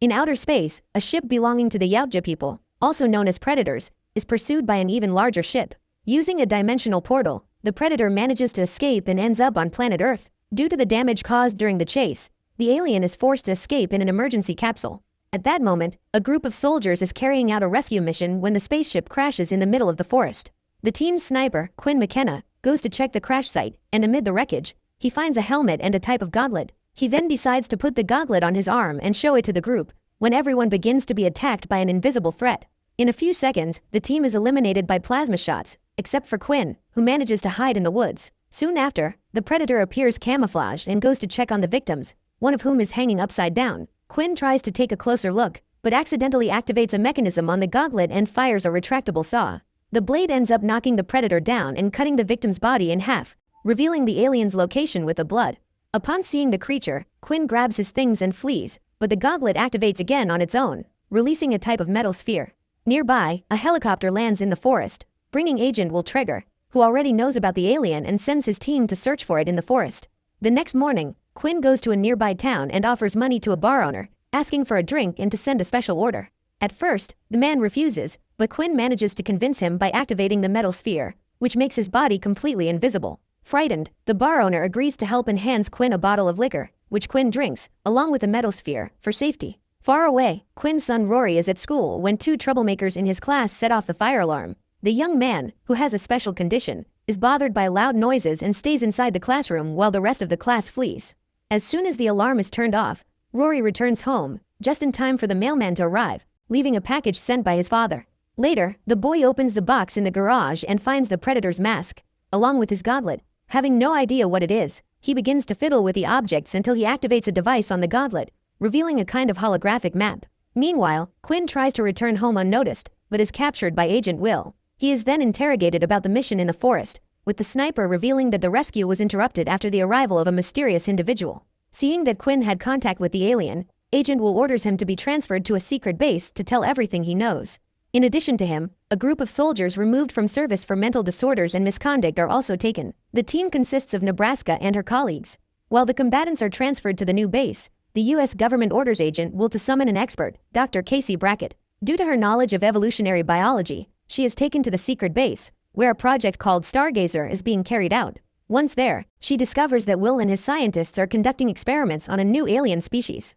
In outer space, a ship belonging to the Yautja people, also known as Predators, is pursued by an even larger ship. Using a dimensional portal, the Predator manages to escape and ends up on planet Earth. Due to the damage caused during the chase, the alien is forced to escape in an emergency capsule. At that moment, a group of soldiers is carrying out a rescue mission when the spaceship crashes in the middle of the forest. The team's sniper, Quinn McKenna, goes to check the crash site, and amid the wreckage, he finds a helmet and a type of gauntlet. He then decides to put the gauntlet on his arm and show it to the group, when everyone begins to be attacked by an invisible threat. In a few seconds, the team is eliminated by plasma shots, except for Quinn, who manages to hide in the woods. Soon after, the Predator appears camouflaged and goes to check on the victims, one of whom is hanging upside down. Quinn tries to take a closer look, but accidentally activates a mechanism on the gauntlet and fires a retractable saw. The blade ends up knocking the Predator down and cutting the victim's body in half, revealing the alien's location with the blood. Upon seeing the creature, Quinn grabs his things and flees, but the gauntlet activates again on its own, releasing a type of metal sphere. Nearby, a helicopter lands in the forest, bringing Agent Will Trigger, who already knows about the alien and sends his team to search for it in the forest. The next morning, Quinn goes to a nearby town and offers money to a bar owner, asking for a drink and to send a special order. At first, the man refuses, but Quinn manages to convince him by activating the metal sphere, which makes his body completely invisible. Frightened, the bar owner agrees to help and hands Quinn a bottle of liquor, which Quinn drinks, along with the metal sphere, for safety. Far away, Quinn's son Rory is at school when two troublemakers in his class set off the fire alarm. The young man, who has a special condition, is bothered by loud noises and stays inside the classroom while the rest of the class flees. As soon as the alarm is turned off, Rory returns home, just in time for the mailman to arrive, leaving a package sent by his father. Later, the boy opens the box in the garage and finds the Predator's mask, along with his gauntlet. Having no idea what it is, he begins to fiddle with the objects until he activates a device on the gauntlet, revealing a kind of holographic map. Meanwhile, Quinn tries to return home unnoticed, but is captured by Agent Will. He is then interrogated about the mission in the forest, with the sniper revealing that the rescue was interrupted after the arrival of a mysterious individual. Seeing that Quinn had contact with the alien, Agent Will orders him to be transferred to a secret base to tell everything he knows. In addition to him, a group of soldiers removed from service for mental disorders and misconduct are also taken. The team consists of Nebraska and her colleagues. While the combatants are transferred to the new base, the U.S. government orders Agent Will to summon an expert, Dr. Casey Brackett. Due to her knowledge of evolutionary biology, she is taken to the secret base, where a project called Stargazer is being carried out. Once there, she discovers that Will and his scientists are conducting experiments on a new alien species.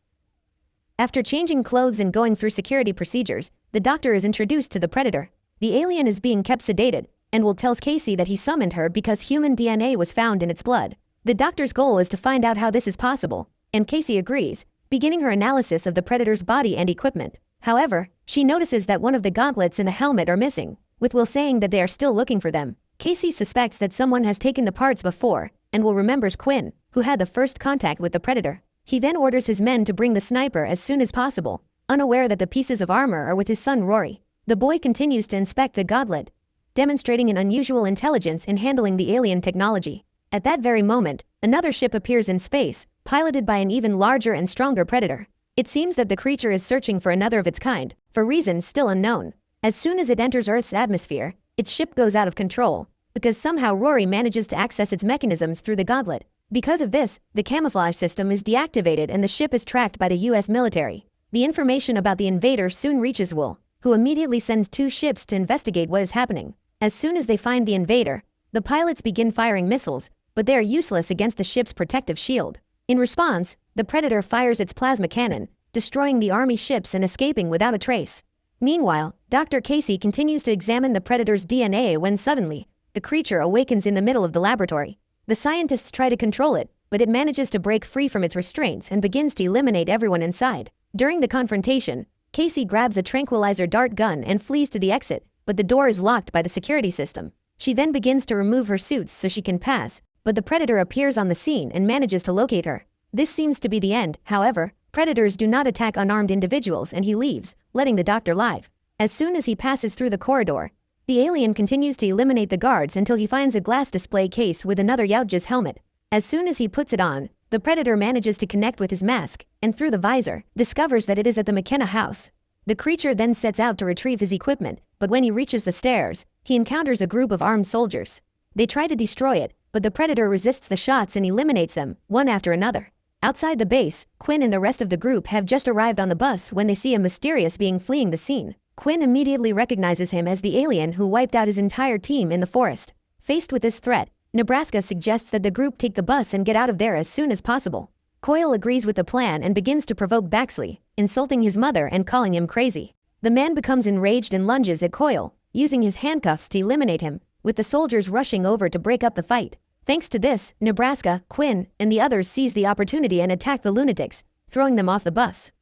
After changing clothes and going through security procedures, the doctor is introduced to the Predator. The alien is being kept sedated, and Will tells Casey that he summoned her because human DNA was found in its blood. The doctor's goal is to find out how this is possible, and Casey agrees, beginning her analysis of the Predator's body and equipment. However, she notices that one of the gauntlets in the helmet are missing, with Will saying that they are still looking for them. Casey suspects that someone has taken the parts before, and Will remembers Quinn, who had the first contact with the Predator. He then orders his men to bring the sniper as soon as possible, unaware that the pieces of armor are with his son Rory. The boy continues to inspect the gauntlet, demonstrating an unusual intelligence in handling the alien technology. At that very moment, another ship appears in space, piloted by an even larger and stronger Predator. It seems that the creature is searching for another of its kind, for reasons still unknown. As soon as it enters Earth's atmosphere, its ship goes out of control, because somehow Rory manages to access its mechanisms through the gauntlet. Because of this, the camouflage system is deactivated and the ship is tracked by the US military. The information about the invader soon reaches Will, who immediately sends two ships to investigate what is happening. As soon as they find the invader, the pilots begin firing missiles, but they are useless against the ship's protective shield. In response, the Predator fires its plasma cannon, destroying the army ships and escaping without a trace. Meanwhile, Dr. Casey continues to examine the Predator's DNA when suddenly, the creature awakens in the middle of the laboratory. The scientists try to control it, but it manages to break free from its restraints and begins to eliminate everyone inside. During the confrontation, Casey grabs a tranquilizer dart gun and flees to the exit, but the door is locked by the security system. She then begins to remove her suits so she can pass, but the Predator appears on the scene and manages to locate her. This seems to be the end. However, Predators do not attack unarmed individuals and he leaves, letting the doctor live. As soon as he passes through the corridor, the alien continues to eliminate the guards until he finds a glass display case with another Yautja's helmet. As soon as he puts it on, the Predator manages to connect with his mask, and through the visor, discovers that it is at the McKenna house. The creature then sets out to retrieve his equipment, but when he reaches the stairs, he encounters a group of armed soldiers. They try to destroy it, but the Predator resists the shots and eliminates them, one after another. Outside the base, Quinn and the rest of the group have just arrived on the bus when they see a mysterious being fleeing the scene. Quinn immediately recognizes him as the alien who wiped out his entire team in the forest. Faced with this threat, Nebraska suggests that the group take the bus and get out of there as soon as possible. Coyle agrees with the plan and begins to provoke Baxley, insulting his mother and calling him crazy. The man becomes enraged and lunges at Coyle, using his handcuffs to eliminate him, with the soldiers rushing over to break up the fight. Thanks to this, Nebraska, Quinn, and the others seize the opportunity and attack the lunatics, throwing them off the bus.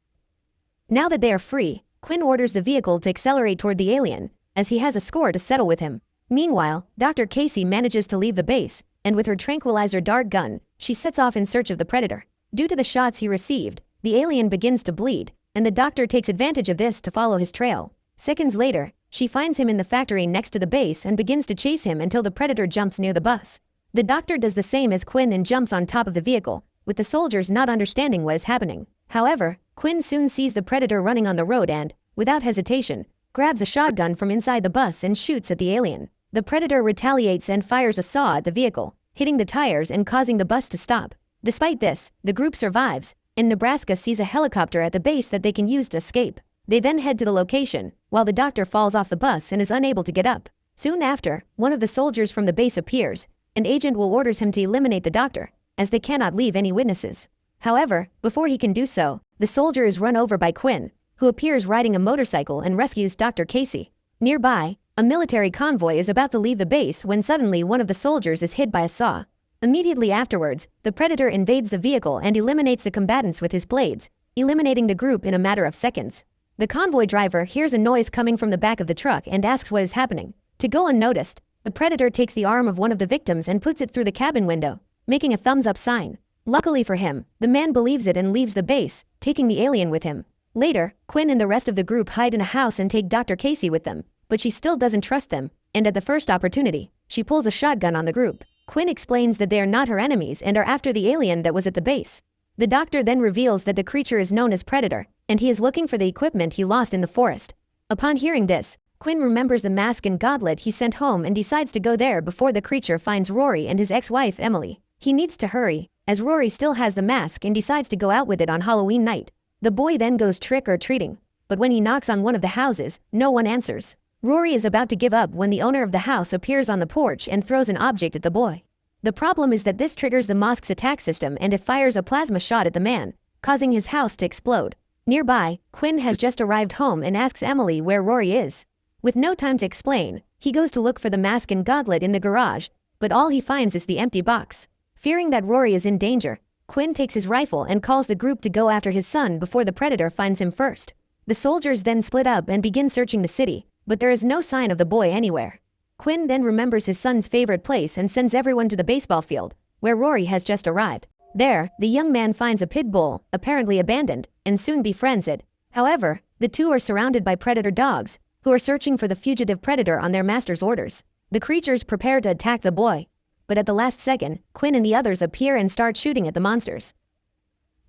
Now that they are free, Quinn orders the vehicle to accelerate toward the alien, as he has a score to settle with him. Meanwhile, Dr. Casey manages to leave the base, and with her tranquilizer dart gun, she sets off in search of the predator. Due to the shots he received, the alien begins to bleed, and the doctor takes advantage of this to follow his trail. Seconds later, she finds him in the factory next to the base and begins to chase him until the predator jumps near the bus. The doctor does the same as Quinn and jumps on top of the vehicle, with the soldiers not understanding what is happening. However, Quinn soon sees the predator running on the road and, without hesitation, grabs a shotgun from inside the bus and shoots at the alien. The predator retaliates and fires a saw at the vehicle, hitting the tires and causing the bus to stop. Despite this, the group survives, and Nebraska sees a helicopter at the base that they can use to escape. They then head to the location, while the doctor falls off the bus and is unable to get up. Soon after, one of the soldiers from the base appears, and Agent Will orders him to eliminate the doctor, as they cannot leave any witnesses. However, before he can do so, the soldier is run over by Quinn, who appears riding a motorcycle and rescues Dr. Casey. Nearby, a military convoy is about to leave the base when suddenly one of the soldiers is hit by a saw. Immediately afterwards, the predator invades the vehicle and eliminates the combatants with his blades, eliminating the group in a matter of seconds. The convoy driver hears a noise coming from the back of the truck and asks what is happening. To go unnoticed, the predator takes the arm of one of the victims and puts it through the cabin window, making a thumbs-up sign. Luckily for him, the man believes it and leaves the base, taking the alien with him. Later, Quinn and the rest of the group hide in a house and take Dr. Casey with them, but she still doesn't trust them, and at the first opportunity, she pulls a shotgun on the group. Quinn explains that they are not her enemies and are after the alien that was at the base. The doctor then reveals that the creature is known as Predator, and he is looking for the equipment he lost in the forest. Upon hearing this, Quinn remembers the mask and gauntlet he sent home and decides to go there before the creature finds Rory and his ex-wife Emily. He needs to hurry, as Rory still has the mask and decides to go out with it on Halloween night. The boy then goes trick-or-treating, but when he knocks on one of the houses, no one answers. Rory is about to give up when the owner of the house appears on the porch and throws an object at the boy. The problem is that this triggers the mosque's attack system and it fires a plasma shot at the man, causing his house to explode. Nearby, Quinn has just arrived home and asks Emily where Rory is. With no time to explain, he goes to look for the mask and gauntlet in the garage, but all he finds is the empty box. Fearing that Rory is in danger, Quinn takes his rifle and calls the group to go after his son before the predator finds him first. The soldiers then split up and begin searching the city, but there is no sign of the boy anywhere. Quinn then remembers his son's favorite place and sends everyone to the baseball field, where Rory has just arrived. There, the young man finds a pit bull, apparently abandoned, and soon befriends it. However, the two are surrounded by predator dogs, who are searching for the fugitive predator on their master's orders. The creatures prepare to attack the boy, but at the last second, Quinn and the others appear and start shooting at the monsters.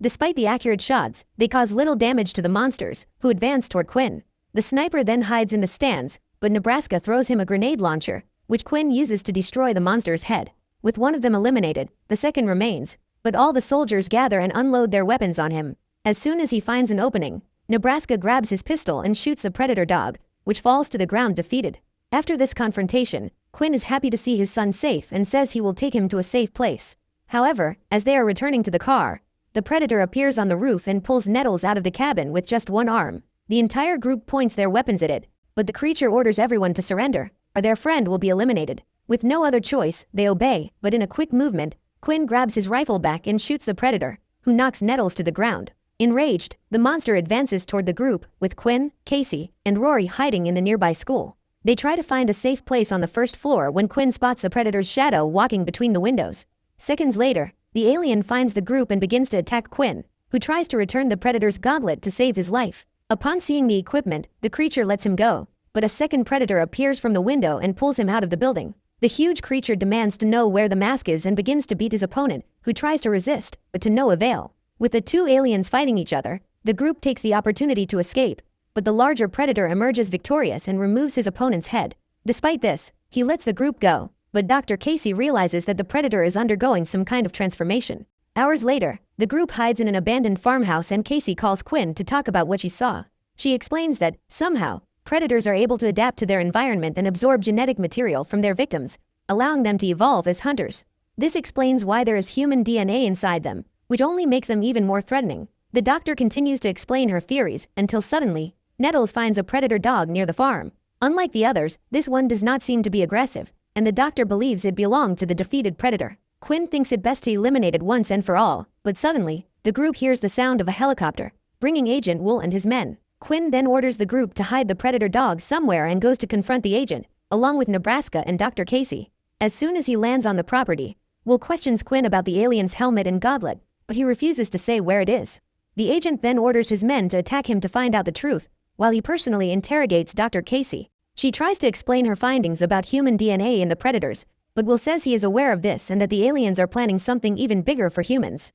Despite the accurate shots, they cause little damage to the monsters, who advance toward Quinn. The sniper then hides in the stands, but Nebraska throws him a grenade launcher, which Quinn uses to destroy the monster's head. With one of them eliminated, the second remains, but all the soldiers gather and unload their weapons on him. As soon as he finds an opening, Nebraska grabs his pistol and shoots the predator dog, which falls to the ground defeated. After this confrontation, Quinn is happy to see his son safe and says he will take him to a safe place. However, as they are returning to the car, the predator appears on the roof and pulls Nettles out of the cabin with just one arm. The entire group points their weapons at it, but the creature orders everyone to surrender, or their friend will be eliminated. With no other choice, they obey, but in a quick movement, Quinn grabs his rifle back and shoots the predator, who knocks Nettles to the ground. Enraged, the monster advances toward the group, with Quinn, Casey, and Rory hiding in the nearby school. They try to find a safe place on the first floor when Quinn spots the predator's shadow walking between the windows. Seconds later, the alien finds the group and begins to attack Quinn, who tries to return the predator's gauntlet to save his life. Upon seeing the equipment, the creature lets him go, but a second predator appears from the window and pulls him out of the building. The huge creature demands to know where the mask is and begins to beat his opponent, who tries to resist, but to no avail. With the two aliens fighting each other, the group takes the opportunity to escape, but the larger predator emerges victorious and removes his opponent's head. Despite this, he lets the group go, but Dr. Casey realizes that the predator is undergoing some kind of transformation. Hours later, the group hides in an abandoned farmhouse and Casey calls Quinn to talk about what she saw. She explains that, somehow, predators are able to adapt to their environment and absorb genetic material from their victims, allowing them to evolve as hunters. This explains why there is human DNA inside them, which only makes them even more threatening. The doctor continues to explain her theories until suddenly, Nettles finds a predator dog near the farm. Unlike the others, this one does not seem to be aggressive, and the doctor believes it belonged to the defeated predator. Quinn thinks it best to eliminate it once and for all, but suddenly, the group hears the sound of a helicopter, bringing Agent Wool and his men. Quinn then orders the group to hide the predator dog somewhere and goes to confront the agent, along with Nebraska and Dr. Casey. As soon as he lands on the property, Wool questions Quinn about the alien's helmet and gauntlet, but he refuses to say where it is. The agent then orders his men to attack him to find out the truth, while he personally interrogates Dr. Casey. She tries to explain her findings about human DNA in the predators, but Will says he is aware of this and that the aliens are planning something even bigger for humans.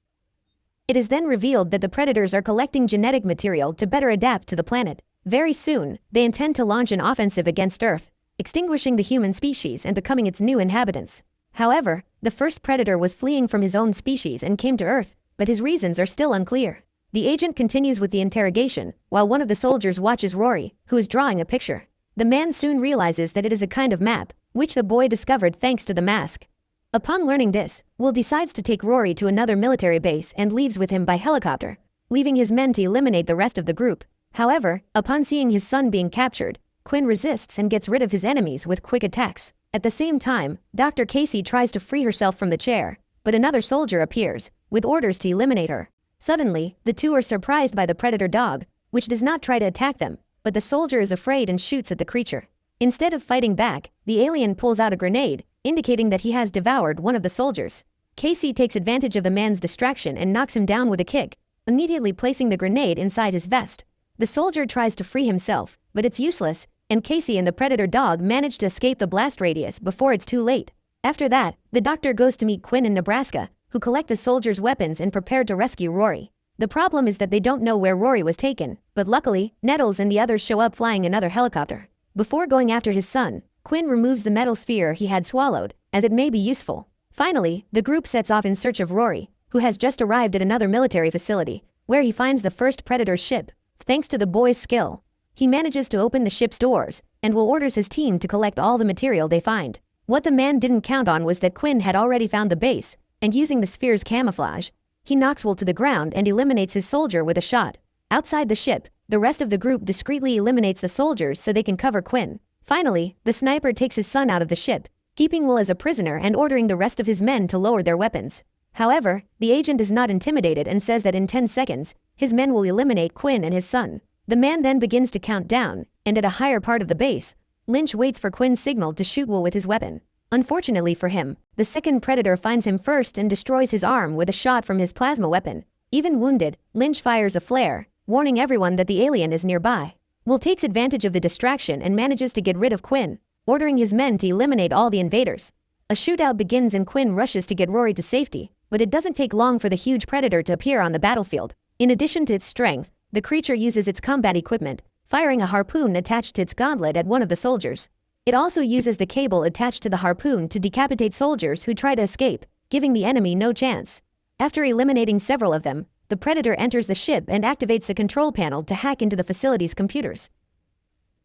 It is then revealed that the predators are collecting genetic material to better adapt to the planet. Very soon, they intend to launch an offensive against Earth, extinguishing the human species and becoming its new inhabitants. However, the first predator was fleeing from his own species and came to Earth, but his reasons are still unclear. The agent continues with the interrogation, while one of the soldiers watches Rory, who is drawing a picture. The man soon realizes that it is a kind of map, which the boy discovered thanks to the mask. Upon learning this, Will decides to take Rory to another military base and leaves with him by helicopter, leaving his men to eliminate the rest of the group. However, upon seeing his son being captured, Quinn resists and gets rid of his enemies with quick attacks. At the same time, Dr. Casey tries to free herself from the chair, but another soldier appears, with orders to eliminate her. Suddenly, the two are surprised by the predator dog, which does not try to attack them, but the soldier is afraid and shoots at the creature. Instead of fighting back, the alien pulls out a grenade, indicating that he has devoured one of the soldiers. Casey takes advantage of the man's distraction and knocks him down with a kick, immediately placing the grenade inside his vest. The soldier tries to free himself, but it's useless, and Casey and the predator dog manage to escape the blast radius before it's too late. After that, the doctor goes to meet Quinn and Nebraska, who collect the soldiers' weapons and prepare to rescue Rory. The problem is that they don't know where Rory was taken, but luckily, Nettles and the others show up flying another helicopter. Before going after his son, Quinn removes the metal sphere he had swallowed, as it may be useful. Finally, the group sets off in search of Rory, who has just arrived at another military facility, where he finds the first predator ship. Thanks to the boy's skill, he manages to open the ship's doors, and Will orders his team to collect all the material they find. What the man didn't count on was that Quinn had already found the base, and using the sphere's camouflage, he knocks Will to the ground and eliminates his soldier with a shot. Outside the ship, the rest of the group discreetly eliminates the soldiers so they can cover Quinn. Finally, the sniper takes his son out of the ship, keeping Will as a prisoner and ordering the rest of his men to lower their weapons. However, the agent is not intimidated and says that in 10 seconds, his men will eliminate Quinn and his son. The man then begins to count down, and at a higher part of the base, Lynch waits for Quinn's signal to shoot Will with his weapon. Unfortunately for him, the second predator finds him first and destroys his arm with a shot from his plasma weapon. Even wounded, Lynch fires a flare, warning everyone that the alien is nearby. Will takes advantage of the distraction and manages to get rid of Quinn, ordering his men to eliminate all the invaders. A shootout begins and Quinn rushes to get Rory to safety, but it doesn't take long for the huge predator to appear on the battlefield. In addition to its strength, the creature uses its combat equipment, firing a harpoon attached to its gauntlet at one of the soldiers. It also uses the cable attached to the harpoon to decapitate soldiers who try to escape, giving the enemy no chance. After eliminating several of them, the predator enters the ship and activates the control panel to hack into the facility's computers.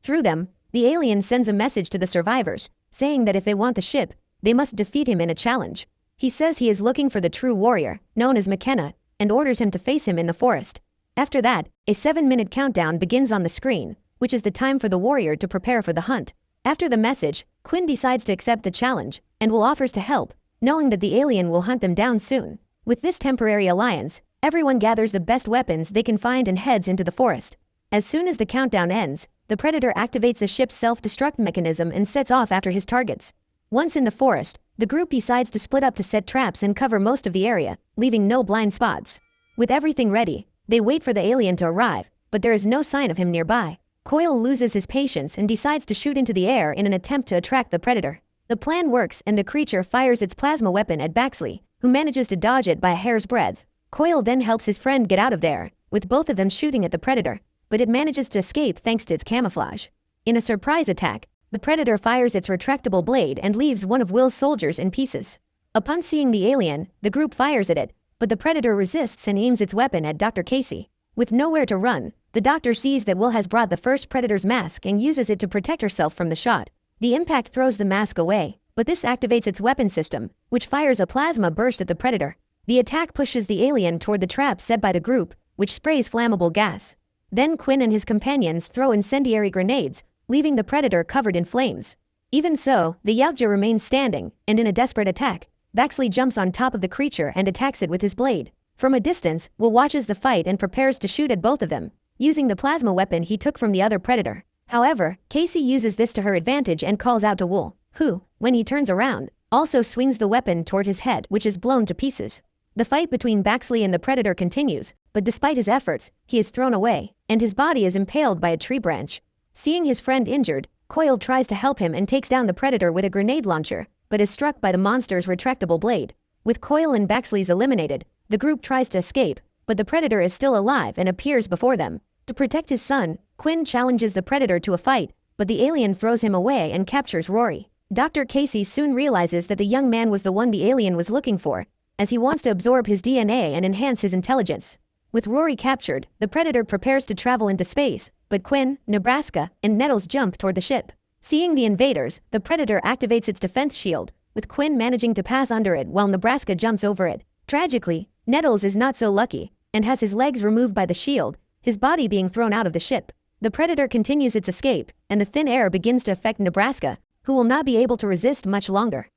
Through them, the alien sends a message to the survivors, saying that if they want the ship, they must defeat him in a challenge. He says he is looking for the true warrior, known as McKenna, and orders him to face him in the forest. After that, a 7-minute countdown begins on the screen, which is the time for the warrior to prepare for the hunt. After the message, Quinn decides to accept the challenge, and Will offers to help, knowing that the alien will hunt them down soon. With this temporary alliance, everyone gathers the best weapons they can find and heads into the forest. As soon as the countdown ends, the predator activates the ship's self-destruct mechanism and sets off after his targets. Once in the forest, the group decides to split up to set traps and cover most of the area, leaving no blind spots. With everything ready, they wait for the alien to arrive, but there is no sign of him nearby. Coyle loses his patience and decides to shoot into the air in an attempt to attract the predator. The plan works and the creature fires its plasma weapon at Baxley, who manages to dodge it by a hair's breadth. Coyle then helps his friend get out of there, with both of them shooting at the predator, but it manages to escape thanks to its camouflage. In a surprise attack, the predator fires its retractable blade and leaves one of Will's soldiers in pieces. Upon seeing the alien, the group fires at it, but the predator resists and aims its weapon at Dr. Casey. With nowhere to run, the doctor sees that Will has brought the first predator's mask and uses it to protect herself from the shot. The impact throws the mask away, but this activates its weapon system, which fires a plasma burst at the predator. The attack pushes the alien toward the trap set by the group, which sprays flammable gas. Then Quinn and his companions throw incendiary grenades, leaving the predator covered in flames. Even so, the Yautja remains standing, and in a desperate attack, Baxley jumps on top of the creature and attacks it with his blade. From a distance, Will watches the fight and prepares to shoot at both of them, using the plasma weapon he took from the other predator. However, Casey uses this to her advantage and calls out to Will, who, when he turns around, also swings the weapon toward his head, which is blown to pieces. The fight between Baxley and the predator continues, but despite his efforts, he is thrown away, and his body is impaled by a tree branch. Seeing his friend injured, Coyle tries to help him and takes down the predator with a grenade launcher, but is struck by the monster's retractable blade. With Coyle and Baxley's eliminated, the group tries to escape, but the predator is still alive and appears before them. To protect his son, Quinn challenges the predator to a fight, but the alien throws him away and captures Rory. Dr. Casey soon realizes that the young man was the one the alien was looking for, as he wants to absorb his DNA and enhance his intelligence. With Rory captured, the predator prepares to travel into space, but Quinn, Nebraska, and Nettles jump toward the ship. Seeing the invaders, the predator activates its defense shield, with Quinn managing to pass under it while Nebraska jumps over it. Tragically, Nettles is not so lucky, and has his legs removed by the shield, his body being thrown out of the ship. The predator continues its escape, and the thin air begins to affect Nebraska, who will not be able to resist much longer.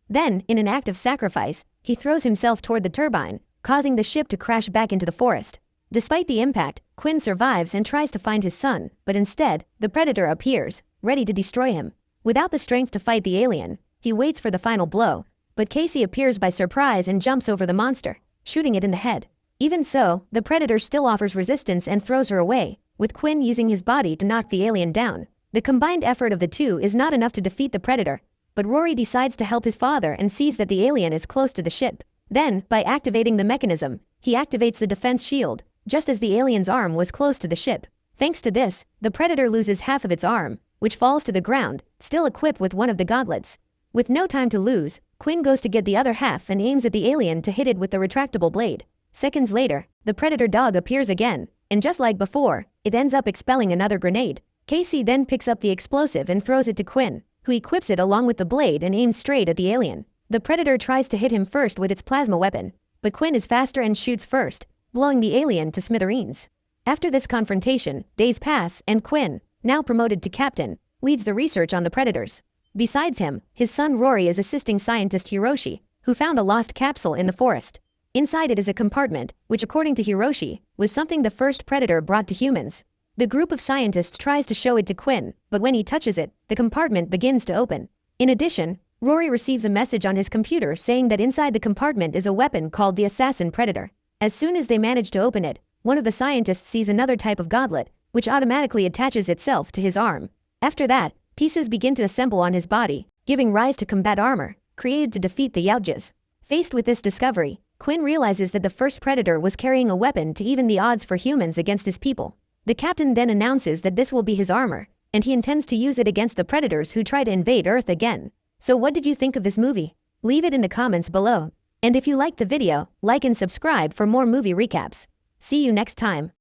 Then, in an act of sacrifice, he throws himself toward the turbine, causing the ship to crash back into the forest. Despite the impact, Quinn survives and tries to find his son, but instead, the predator appears, ready to destroy him. Without the strength to fight the alien, he waits for the final blow, but Casey appears by surprise and jumps over the monster, shooting it in the head. Even so, the predator still offers resistance and throws her away, with Quinn using his body to knock the alien down. The combined effort of the two is not enough to defeat the predator, but Rory decides to help his father and sees that the alien is close to the ship. Then, by activating the mechanism, he activates the defense shield, just as the alien's arm was close to the ship. Thanks to this, the predator loses half of its arm, which falls to the ground, still equipped with one of the gauntlets. With no time to lose, Quinn goes to get the other half and aims at the alien to hit it with the retractable blade. Seconds later, the predator dog appears again, and just like before, it ends up expelling another grenade. Casey then picks up the explosive and throws it to Quinn, who equips it along with the blade and aims straight at the alien. The predator tries to hit him first with its plasma weapon, but Quinn is faster and shoots first, blowing the alien to smithereens. After this confrontation, days pass and Quinn, now promoted to captain, leads the research on the predators. Besides him, his son Rory is assisting scientist Hiroshi, who found a lost capsule in the forest. Inside it is a compartment, which according to Hiroshi, was something the first predator brought to humans. The group of scientists tries to show it to Quinn, but when he touches it, the compartment begins to open. In addition, Rory receives a message on his computer saying that inside the compartment is a weapon called the Assassin Predator. As soon as they manage to open it, one of the scientists sees another type of gauntlet, which automatically attaches itself to his arm. After that, pieces begin to assemble on his body, giving rise to combat armor, created to defeat the Yautjas. Faced with this discovery, Quinn realizes that the first predator was carrying a weapon to even the odds for humans against his people. The captain then announces that this will be his armor, and he intends to use it against the predators who try to invade Earth again. So what did you think of this movie? Leave it in the comments below. And if you liked the video, like and subscribe for more movie recaps. See you next time.